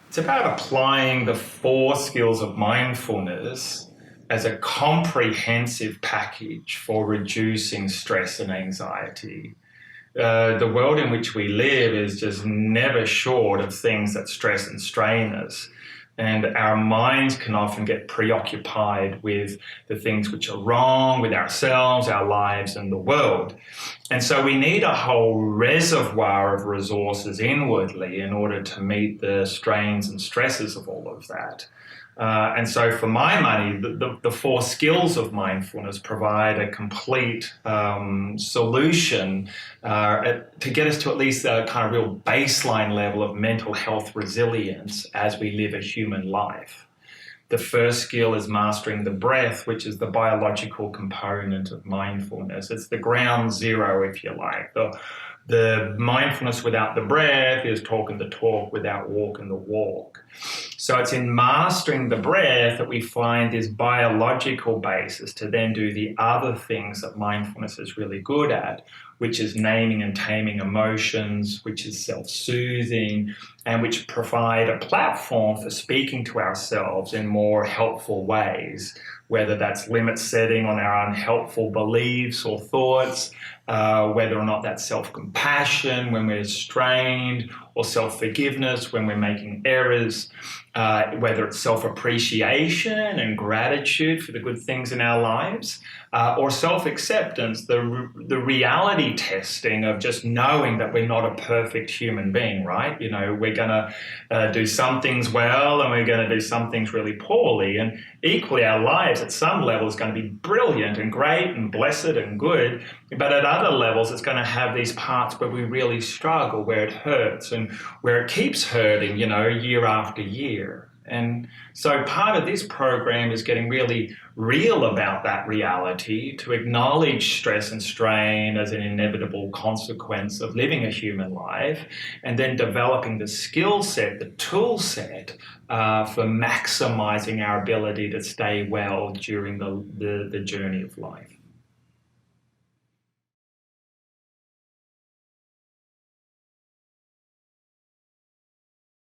It's about applying the 4 skills of mindfulness as a comprehensive package for reducing stress and anxiety. The world in which we live is just never short of things that stress and strain us. And our minds can often get preoccupied with the things which are wrong with ourselves, our lives, and the world. And so we need a whole reservoir of resources inwardly in order to meet the strains and stresses of all of that. And so for my money, the 4 skills of mindfulness provide a complete solution to get us to at least a kind of real baseline level of mental health resilience as we live a human life. The first skill is mastering the breath, which is the biological component of mindfulness. It's the ground zero, if you like. The mindfulness without the breath is talking the talk without walking the walk. So it's in mastering the breath that we find this biological basis to then do the other things that mindfulness is really good at, which is naming and taming emotions, which is self-soothing, and which provide a platform for speaking to ourselves in more helpful ways, whether that's limit setting on our unhelpful beliefs or thoughts, whether or not that's self-compassion when we're strained, or self-forgiveness when we're making errors, whether it's self-appreciation and gratitude for the good things in our lives, or self-acceptance, the reality testing of just knowing that we're not a perfect human being, right? You know, we're going to do some things well and we're going to do some things really poorly. And equally, our lives at some level is going to be brilliant and great and blessed and good. But at other levels, it's going to have these parts where we really struggle, where it hurts and where it keeps hurting, you know, year after year. And so part of this program is getting really real about that reality, to acknowledge stress and strain as an inevitable consequence of living a human life, and then developing the skill set, the tool set for maximizing our ability to stay well during the journey of life.